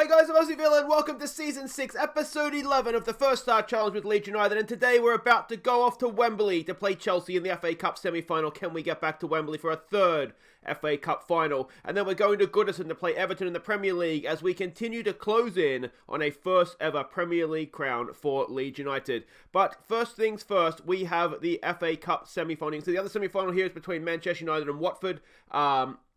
G'day guys, I'm Aussie and welcome to Season 6, Episode 11 of the First Star Challenge with Leeds United, and today we're about to go off to Wembley to play Chelsea in the FA Cup semi-final. Can we get back to Wembley for a third FA Cup final? And then we're going to Goodison to play Everton in the Premier League as we continue to close in on a first ever Premier League crown for Leeds United. But first things first, we have the FA Cup semi-final. So the other semi-final here is between Manchester United and Watford.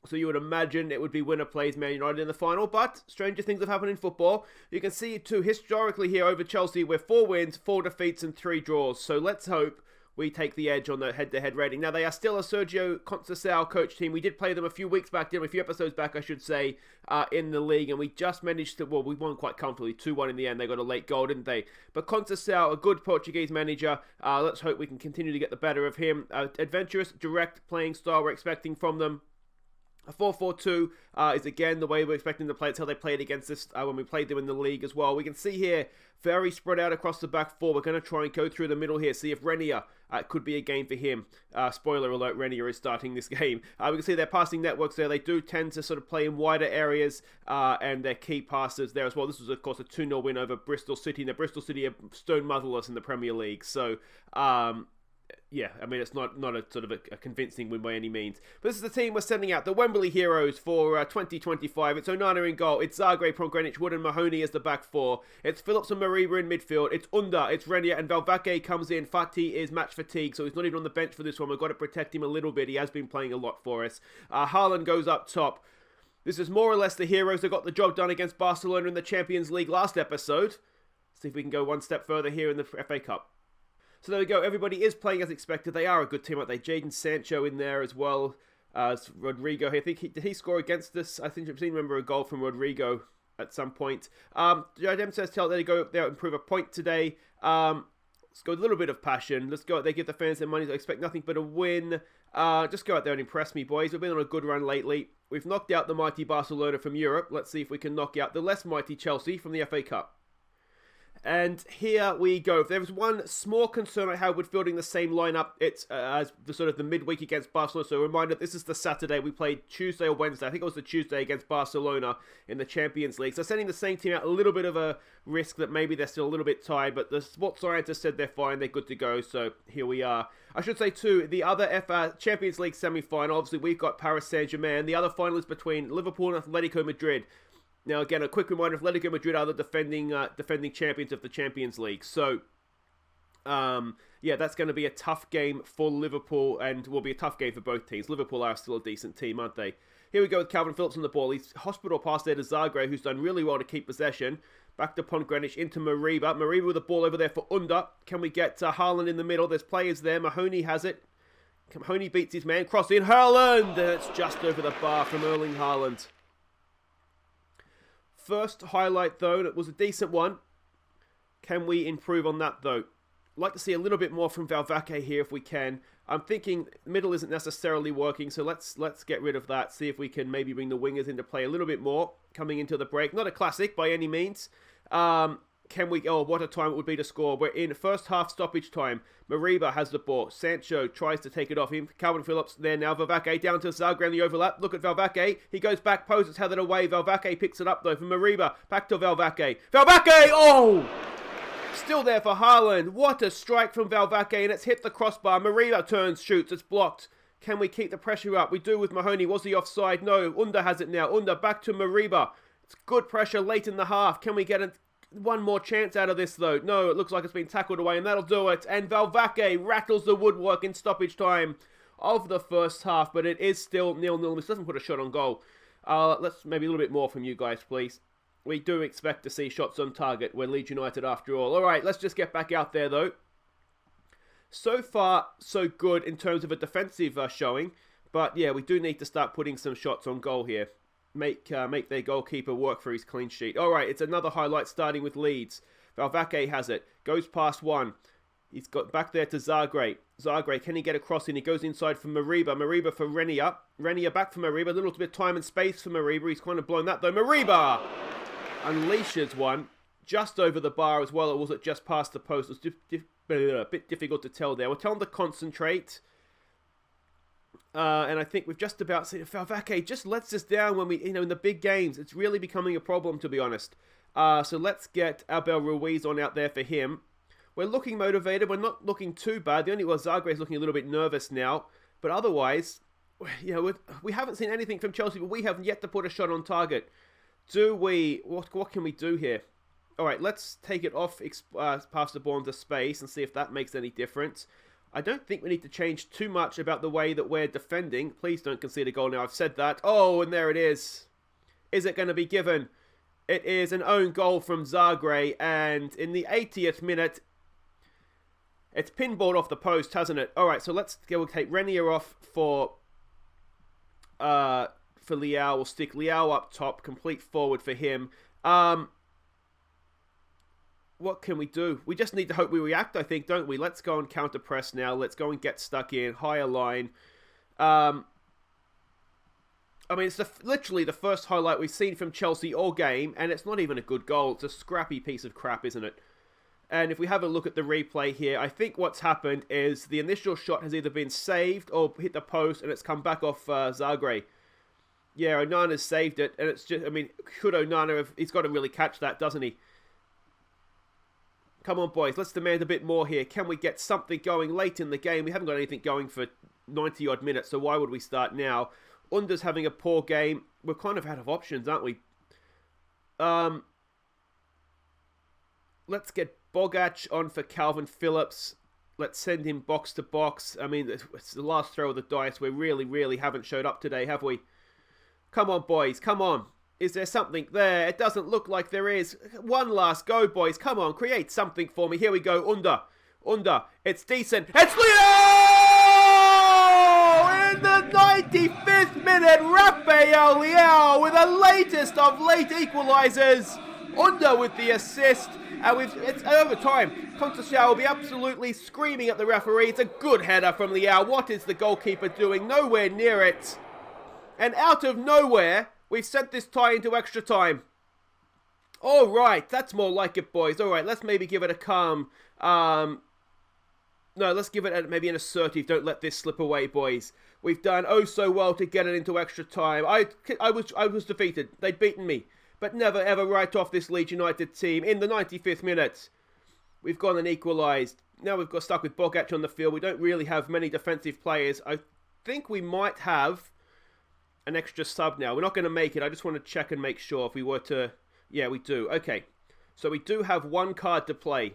So you would imagine it would be winner plays Man United in the final, but stranger things have happened in football. You can see too, historically here over Chelsea, we're 4 wins, 4 defeats and 3 draws. So let's hope we take the edge on the head-to-head rating. Now, they are still a Sergio Conceição coach team. We did play them a few weeks back, a few episodes back, I should say, in the league, and we just managed to, well, we won quite comfortably, 2-1 in the end. They got a late goal, didn't they? But Conceição, a good Portuguese manager. Let's hope we can continue to get the better of him. Adventurous, direct playing style we're expecting from them. A 4-4-2 is again the way we're expecting to play. It's how they played against us when we played them in the league as well. We can see here, very spread out across the back four. We're going to try and go through the middle here, see if Renier could be a game for him. Spoiler alert, Renier is starting this game. We can see their passing networks there. They do tend to sort of play in wider areas and their key passes there as well. This was, of course, a 2-0 win over Bristol City. Now, Bristol City are stone motherless in the Premier League, so... yeah, I mean, it's not a sort of a convincing win by any means. But this is the team we're sending out, the Wembley Heroes for 2025. It's Onana in goal. It's Zagreb from Greenwich, Wood and Mahoney as the back four. It's Phillips and Mariba in midfield. It's Under, it's Renier, and Valverde comes in. Fati is match fatigue, so he's not even on the bench for this one. We've got to protect him a little bit. He has been playing a lot for us. Haaland goes up top. This is more or less the Heroes that got the job done against Barcelona in the Champions League last episode. See if we can go one step further here in the FA Cup. So there we go. Everybody is playing as expected. They are a good team, aren't they? Jadon Sancho in there as well as Rodrigo. I think did he score against us? I think I've seen remember a goal from Rodrigo at some point. Jadem says, "Tell they go there improve a point today." Let's go with a little bit of passion. Let's go out there, give the fans their money. I expect nothing but a win. Just go out there and impress me, boys. We've been on a good run lately. We've knocked out the mighty Barcelona from Europe. Let's see if we can knock out the less mighty Chelsea from the FA Cup. And here we go. If there was one small concern I had with fielding the same lineup, it's as the sort of the midweek against Barcelona. So a reminder, this is the Saturday. We played Tuesday or Wednesday. I think it was the Tuesday against Barcelona in the Champions League. So sending the same team out, a little bit of a risk that maybe they're still a little bit tired. But the sports scientists said they're fine. They're good to go. So here we are. I should say too, the other Champions League semi-final, obviously we've got Paris Saint-Germain. The other final is between Liverpool and Atletico Madrid. Now, again, a quick reminder, Atletico Madrid are the defending champions of the Champions League. So, yeah, that's going to be a tough game for Liverpool and will be a tough game for both teams. Liverpool are still a decent team, aren't they? Here we go with Calvin Phillips on the ball. He's hospital pass there to Zagreb, who's done really well to keep possession. Back to Greenwich into Mariba. Mariba with the ball over there for Under. Can we get Haaland in the middle? There's players there. Mahoney has it. Mahoney beats his man. Cross in. Haaland! And it's just over the bar from Erling Haaland. First highlight, though, it was a decent one. Can we improve on that, though? I'd like to see a little bit more from Valverde here if we can. I'm thinking middle isn't necessarily working, so let's get rid of that. See if we can maybe bring the wingers into play a little bit more coming into the break. Not a classic by any means. Can we... Oh, what a time it would be to score. We're in first half stoppage time. Mariba has the ball. Sancho tries to take it off him. Calvin Phillips there now. Valverde down to Zagreb, the overlap. Look at Valverde. He goes back, poses, headed away. Valverde picks it up though from Mariba. Back to Valverde. Valverde! Oh! Still there for Haaland. What a strike from Valverde, and it's hit the crossbar. Mariba turns, shoots. It's blocked. Can we keep the pressure up? We do with Mahoney. Was he offside? No. Under has it now. Under back to Mariba. It's good pressure late in the half. Can we get one more chance out of this, though? No, it looks like it's been tackled away, and that'll do it. And Valverde rattles the woodwork in stoppage time of the first half, but it is still 0-0. This doesn't put a shot on goal. Let's maybe a little bit more from you guys, please. We do expect to see shots on target. We're Leeds United after all. All right, let's just get back out there, though. So far, so good in terms of a defensive showing. But, yeah, we do need to start putting some shots on goal here. Make their goalkeeper work for his clean sheet. All right, it's another highlight starting with Leeds. Valverde has it. Goes past one. He's got back there to Zagreb. Zagreb, can he get across in? He goes inside for Mariba. Mariba for Renier. Renier back for Mariba. A little bit of time and space for Mariba. He's kind of blown that though. Mariba unleashes one. Just over the bar as well. Or was it just past the post? It was a bit difficult to tell there. We'll tell him to concentrate. And I think we've just about seen Valverde just lets us down when we, in the big games. It's really becoming a problem, to be honest. So let's get Abel Ruiz on out there for him. We're looking motivated. We're not looking too bad. The only Zagreb is looking a little bit nervous now. But otherwise, we haven't seen anything from Chelsea, but we have yet to put a shot on target. Do we? What can we do here? All right, let's take it off, pass the ball into space and see if that makes any difference. I don't think we need to change too much about the way that we're defending. Please don't concede a goal now. I've said that. Oh, and there it is. Is it going to be given? It is an own goal from Zagreb, and in the 80th minute, it's pinballed off the post, hasn't it? All right, so we'll take Renier off for Leao. We'll stick Leao up top, complete forward for him. What can we do? We just need to hope we react, I think, don't we? Let's go and counter press now. Let's go and get stuck in. Higher line. I mean, it's literally the first highlight we've seen from Chelsea all game, and it's not even a good goal. It's a scrappy piece of crap, isn't it? And if we have a look at the replay here, I think what's happened is the initial shot has either been saved or hit the post, and it's come back off Zagreb. Yeah, Onana's saved it, and it's just, I mean, could Onana have, he's got to really catch that, doesn't he? Come on, boys. Let's demand a bit more here. Can we get something going late in the game? We haven't got anything going for 90-odd minutes, so why would we start now? Under's having a poor game. We're kind of out of options, aren't we? Let's get Bogac on for Calvin Phillips. Let's send him box to box. I mean, it's the last throw of the dice. We really, really haven't showed up today, have we? Come on, boys. Come on. Is there something there? It doesn't look like there is. One last go, boys. Come on, create something for me. Here we go. Under. It's decent. It's Leao! In the 95th minute, Rafael Leao with the latest of late equalisers. Under with the assist. And it's over time. Conceição will be absolutely screaming at the referee. It's a good header from Leao. What is the goalkeeper doing? Nowhere near it. And out of nowhere, we've sent this tie into extra time. All right, that's more like it, boys. All right, let's maybe give it a calm. No, let's give it maybe an assertive. Don't let this slip away, boys. We've done oh so well to get it into extra time. I was defeated. They'd beaten me. But never ever write off this Leeds United team. In the 95th minute, we've gone and equalised. Now we've got stuck with Bogac on the field. We don't really have many defensive players. I think we might have an extra sub now. We're not going to make it. I just want to check and make sure if we were to... Yeah, we do. Okay. So we do have one card to play.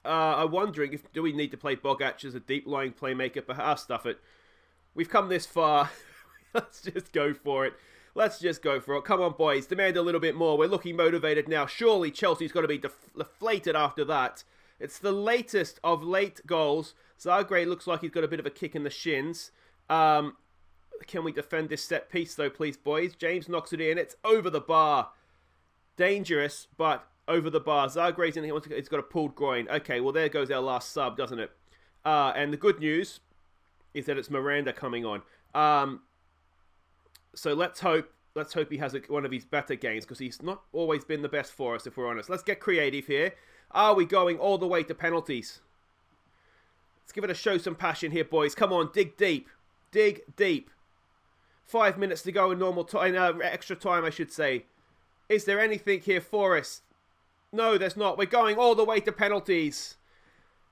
I'm wondering do we need to play Bogac as a deep-lying playmaker? But stuff it. We've come this far. Let's just go for it. Let's just go for it. Come on, boys. Demand a little bit more. We're looking motivated now. Surely Chelsea's got to be deflated after that. It's the latest of late goals. Zagreb looks like he's got a bit of a kick in the shins. Can we defend this set piece, though, please, boys? James knocks it in. It's over the bar. Dangerous, but over the bar. Zagreb's in here. He's got a pulled groin. Okay, well, there goes our last sub, doesn't it? And the good news is that it's Miranda coming on. So let's hope he has one of his better games, because he's not always been the best for us, if we're honest. Let's get creative here. Are we going all the way to penalties? Let's give it a show some passion here, boys. Come on, dig deep. Dig deep. 5 minutes to go in normal time, extra time, I should say. Is there anything here for us? No, there's not. We're going all the way to penalties.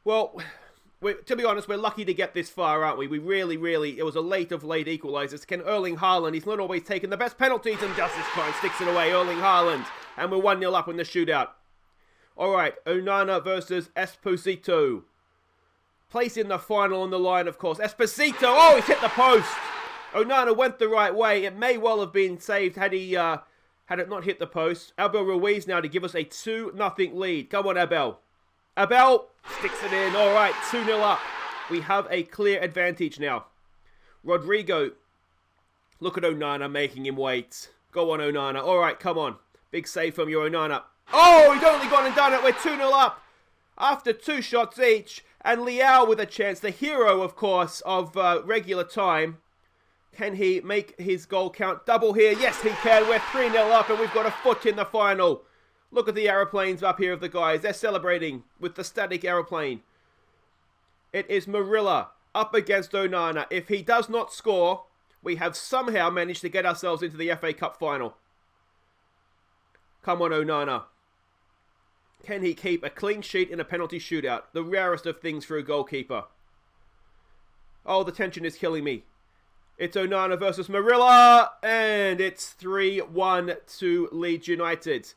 Well, to be honest, we're lucky to get this far, aren't we? We really, it was a late equalisers. Can Erling Haaland, he's not always taking the best penalties, and just this time sticks it away, Erling Haaland. And we're 1-0 up in the shootout. Alright, Onana versus Esposito. Place in the final on the line, of course. Esposito, oh, he's hit the post. Onana went the right way. It may well have been saved had it not hit the post. Abel Ruiz now to give us a 2-0 lead. Come on, Abel. Abel sticks it in. All right, 2-0 up. We have a clear advantage now. Rodrigo. Look at Onana making him wait. Go on, Onana. All right, come on. Big save from your Onana. Oh, he's only gone and done it. We're 2-0 up after 2 shots each. And Leao with a chance. The hero, of course, of regular time. Can he make his goal count double here? Yes, he can. We're 3-0 up and we've got a foot in the final. Look at the aeroplanes up here of the guys. They're celebrating with the static aeroplane. It is Marilla. up against Onana. If he does not score, we have somehow managed to get ourselves into the FA Cup final. Come on, Onana. Can he keep a clean sheet in a penalty shootout? The rarest of things for a goalkeeper. Oh, the tension is killing me. It's Onana versus Marilla, and it's 3-1 to Leeds United.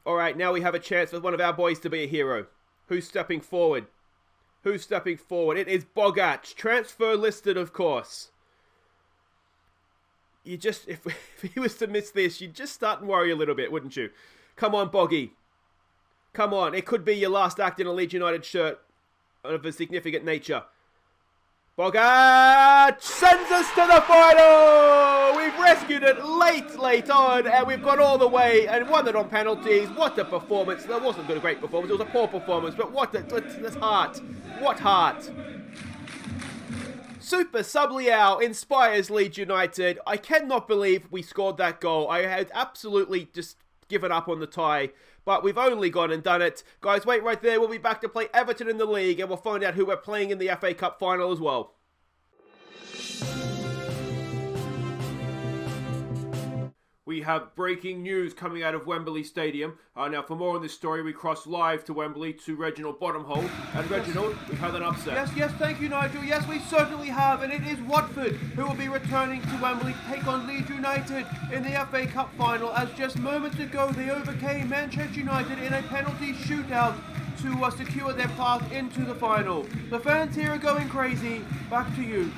Alright, now we have a chance for one of our boys to be a hero. Who's stepping forward? Who's stepping forward? It is Bogac. Transfer listed, of course. You just, if he was to miss this, you'd just start and worry a little bit, wouldn't you? Come on, Boggy. Come on, it could be your last act in a Leeds United shirt of a significant nature. Bogac sends us to the final! We've rescued it late on, and we've got all the way and won it on penalties. What a performance. That wasn't a great performance, it was a poor performance, but what heart. What heart. Super Sub Leao inspires Leeds United. I cannot believe we scored that goal. I had absolutely just given up on the tie, but we've only gone and done it. Guys, wait right there. We'll be back to play Everton in the league, and we'll find out who we're playing in the FA Cup final as well. We have breaking news coming out of Wembley Stadium. Now, for more on this story, we cross live to Wembley to Reginald Bottomhole. And Reginald, we've had an upset. Yes, thank you, Nigel. Yes, we certainly have. And it is Watford who will be returning to Wembley to take on Leeds United in the FA Cup final, as just moments ago they overcame Manchester United in a penalty shootout to secure their path into the final. The fans here are going crazy. Back to you.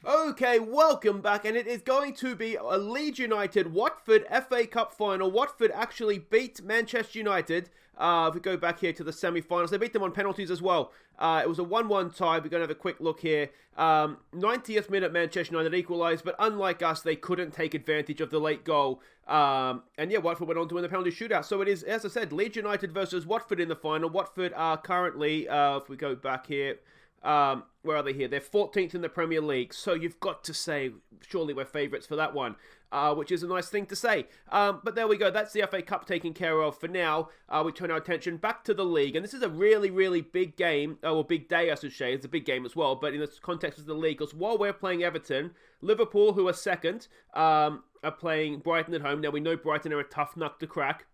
Okay, welcome back, and it is going to be a Leeds United Watford FA Cup final. Watford actually beat Manchester United. If we go back here to the semi-finals, they beat them on penalties as well. It was a 1-1 tie. We're going to have a quick look here. 90th minute, Manchester United equalised, but unlike us, they couldn't take advantage of the late goal. And yeah, Watford went on to win the penalty shootout. So it is, as I said, Leeds United versus Watford in the final. Watford are currently, if we go back here, where are they here? They're 14th in the Premier League, so you've got to say, surely we're favourites for that one, which is a nice thing to say. But there we go, that's the FA Cup taken care of for now. We turn our attention back to the league, and this is a really, really big game, or big day I should say. It's a big game as well, but in the context of the league, because while we're playing Everton, Liverpool, who are second, are playing Brighton at home. Now we know Brighton are a tough nut to crack,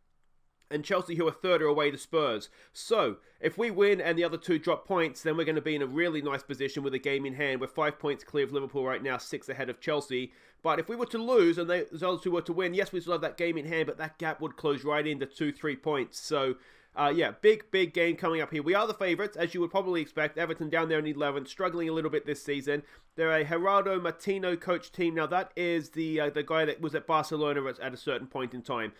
and Chelsea, who are third, are away to Spurs. So, if we win and the other two drop points, then we're going to be in a really nice position with a game in hand. We're 5 points clear of Liverpool right now, 6 ahead of Chelsea. But if we were to lose and the other two were to win, yes, we still have that game in hand, but that gap would close right into 2-3 points. So, yeah, big game coming up here. We are the favourites, as you would probably expect. Everton down there in 11th, struggling a little bit this season. They're a Gerardo Martino coach team. Now, that is the guy that was at Barcelona at a certain point in time.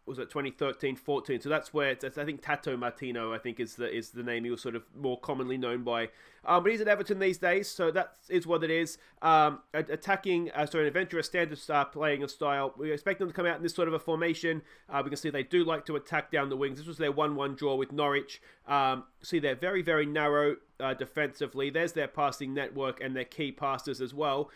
Was it 2013-14? So that's where it's, I think Tato Martino, I think is the name he was sort of more commonly known by. But he's at Everton these days, so that is what it is. An adventurous standard playing style. We expect them to come out in this sort of a formation. We can see they do like to attack down the wings. This was their 1-1 draw with Norwich. See, they're very, very narrow defensively. There's their passing network and their key passes as well.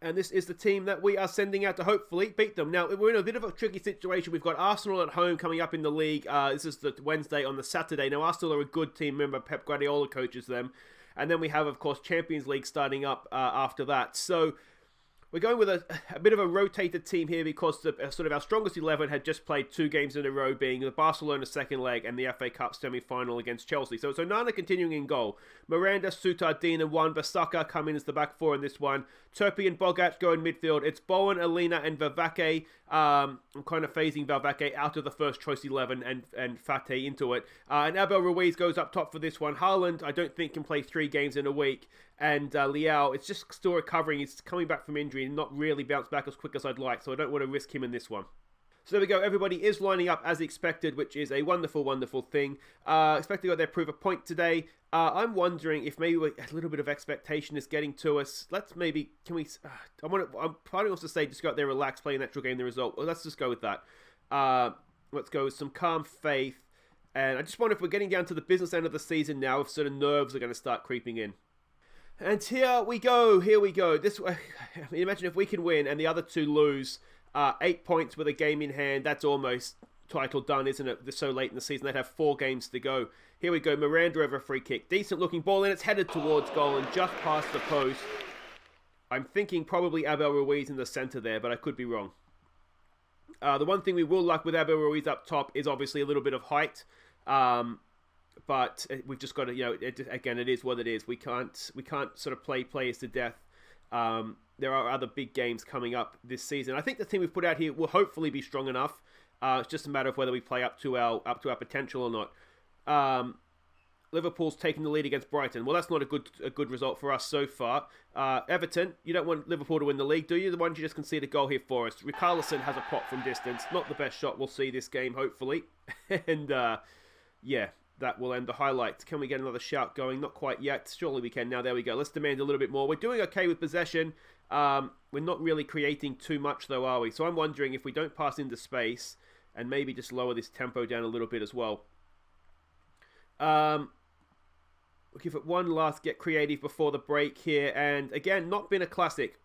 And this is the team that we are sending out to hopefully beat them. Now, we're in a bit of a tricky situation. We've got Arsenal at home coming up in the league. This is the Wednesday on the Saturday. Now, Arsenal are a good team. Remember, Pep Guardiola coaches them. And then we have, of course, Champions League starting up after that. So we're going with a bit of a rotated team here because sort of our strongest 11 had just played 2 games in a row, being the Barcelona second leg and the FA Cup semi-final against Chelsea. So it's Onana continuing in goal. Miranda, Sutar, Dean and Wan-Bissaka come in as the back four in this one. Turpie and Bogac go in midfield. It's Bowen, Alina and Vervaeke. I'm kind of phasing Vervaeke out of the first choice 11 and Fate into it. And Abel Ruiz goes up top for this one. Haaland, I don't think, can play 3 games in a week. And Leao, it's just still recovering. He's coming back from injury and not really bounced back as quick as I'd like. So I don't want to risk him in this one. So there we go. Everybody is lining up as expected, which is a wonderful, wonderful thing. Expecting to prove a point today. I'm wondering if maybe a little bit of expectation is getting to us. Let's maybe, can we, I'm planning also to say just go out there, relax, play an actual game, the result. Well, let's just go with that. Let's go with some calm faith. And I just wonder if we're getting down to the business end of the season now, if sort of nerves are going to start creeping in. And here we go. This, imagine if we can win and the other two lose. 8 points with a game in hand. That's almost title done, isn't it? They're so late in the season. They'd have 4 games to go. Here we go. Miranda over a free kick. Decent looking ball, and it's headed towards goal and just past the post. I'm thinking probably Abel Ruiz in the centre there, but I could be wrong. The one thing we will like with Abel Ruiz up top is obviously a little bit of height. But we've just got to, again, it is what it is. We can't sort of play players to death. There are other big games coming up this season. I think the team we've put out here will hopefully be strong enough. It's just a matter of whether we play up to our potential or not. Liverpool's taking the lead against Brighton. Well, that's not a good result for us so far. Everton, you don't want Liverpool to win the league, do you? The one you just concede a goal here for us. Richarlison has a pop from distance. Not the best shot we'll see this game, hopefully. And yeah, that will end the highlights. Can we get another shout going? Not quite yet. Surely we can now. There we go. Let's demand a little bit more. We're doing okay with possession. We're not really creating too much though, are we? So I'm wondering if we don't pass into space and maybe just lower this tempo down a little bit as well. We'll give it one last get creative before the break here. And again, not been a classic.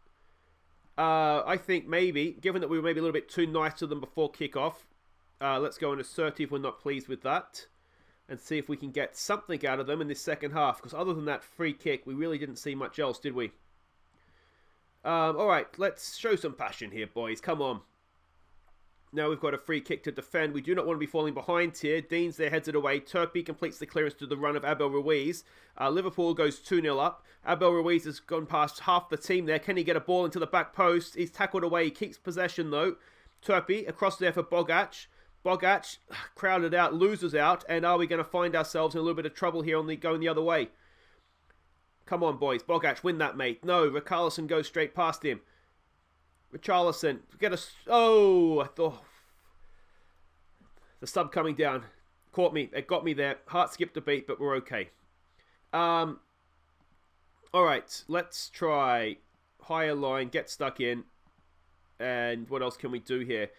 I think maybe, given that we were maybe a little bit too nice to them before kickoff, let's go on assertive. We're not pleased with that. And see if we can get something out of them in this second half. Because other than that free kick, we really didn't see much else, did we? Alright, let's show some passion here, boys. Come on. Now we've got a free kick to defend. We do not want to be falling behind here. Deans there, heads it away. Turpey completes the clearance to the run of Abel Ruiz. Liverpool goes 2-0 up. Abel Ruiz has gone past half the team there. Can he get a ball into the back post? He's tackled away. He keeps possession though. Turpey across there for Bogac. Bogac crowded out, loses out. And are we going to find ourselves in a little bit of trouble here going the other way? Come on, boys. Bogac, win that, mate. No, Richarlison goes straight past him. Richarlison, get us. Oh, I thought the sub coming down caught me. It got me there. Heart skipped a beat, but we're okay. All right, let's try higher line, get stuck in, and what else can we do here?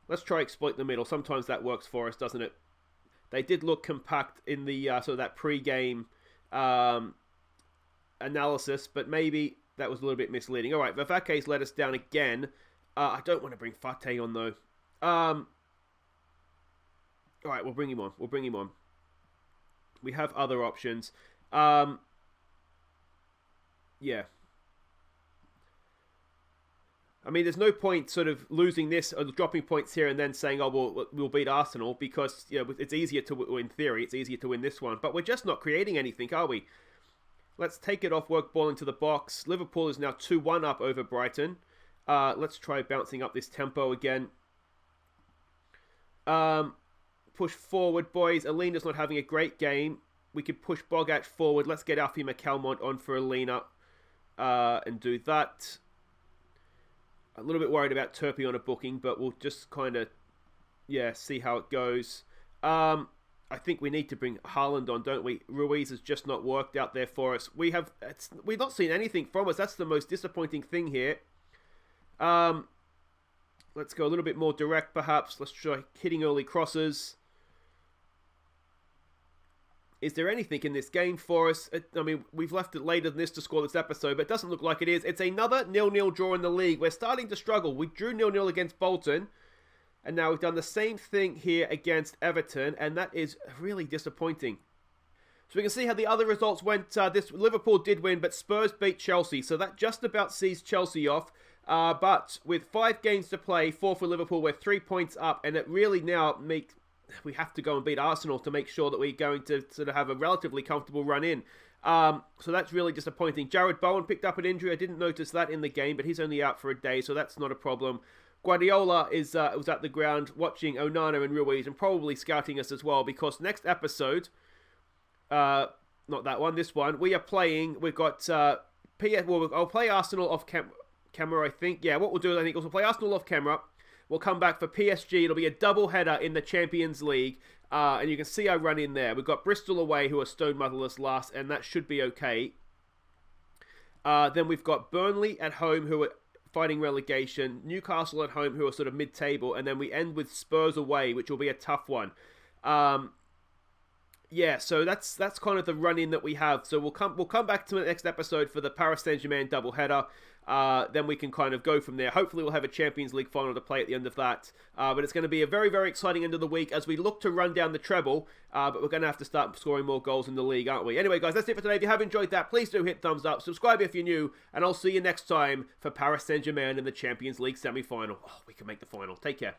Let's try exploit the middle. Sometimes that works for us, doesn't it? They did look compact in the sort of that pre-game analysis, but maybe that was a little bit misleading. All right, Vavake's let us down again. I don't want to bring Fate on, though. All right, we'll bring him on. We'll bring him on. We have other options. Yeah. I mean, there's no point sort of losing this or dropping points here and then saying, oh, we'll beat Arsenal because, it's easier to, in theory, it's easier to win this one. But we're just not creating anything, are we? Let's take it off, work ball into the box. Liverpool is now 2-1 up over Brighton. Let's try bouncing up this tempo again. Push forward, boys. Alina's not having a great game. We could push Bogac forward. Let's get Alfie McCalmont on for Alina and do that. A little bit worried about Turpey on a booking, but we'll just kind of, see how it goes. I think we need to bring Haaland on, don't we? Ruiz has just not worked out there for us. We've not seen anything from us. That's the most disappointing thing here. Let's go a little bit more direct, perhaps. Let's try hitting early crosses. Is there anything in this game for us? I mean, we've left it later than this to score this episode, but it doesn't look like it is. It's another 0-0 draw in the league. We're starting to struggle. We drew 0-0 against Bolton. And now we've done the same thing here against Everton, and that is really disappointing. So we can see how the other results went. This Liverpool did win, but Spurs beat Chelsea, so that just about sees Chelsea off. But with 5 games to play, 4 for Liverpool, we're 3 points up, and it really now we have to go and beat Arsenal to make sure that we're going to sort of have a relatively comfortable run in. So that's really disappointing. Jared Bowen picked up an injury. I didn't notice that in the game, but he's only out for a day, so that's not a problem. Guardiola was at the ground watching Onana and Ruiz and probably scouting us as well, because next episode, not that one, this one, we are playing, we've got, I'll play Arsenal off camera, I think. Yeah, what we'll do, I think, is we'll play Arsenal off camera. We'll come back for PSG. It'll be a double header in the Champions League. And you can see I run in there. We've got Bristol away, who are stone motherless last, and that should be okay. Then we've got Burnley at home, who are fighting relegation, Newcastle at home, who are sort of mid-table, and then we end with Spurs away, which will be a tough one. Yeah, so that's kind of the run-in that we have. So we'll come back to the next episode for the Paris Saint-Germain doubleheader. Then we can kind of go from there. Hopefully we'll have a Champions League final to play at the end of that. But it's going to be a very, very exciting end of the week as we look to run down the treble. But we're going to have to start scoring more goals in the league, aren't we? Anyway, guys, that's it for today. If you have enjoyed that, please do hit thumbs up. Subscribe if you're new. And I'll see you next time for Paris Saint-Germain in the Champions League semi-final. Oh, we can make the final. Take care.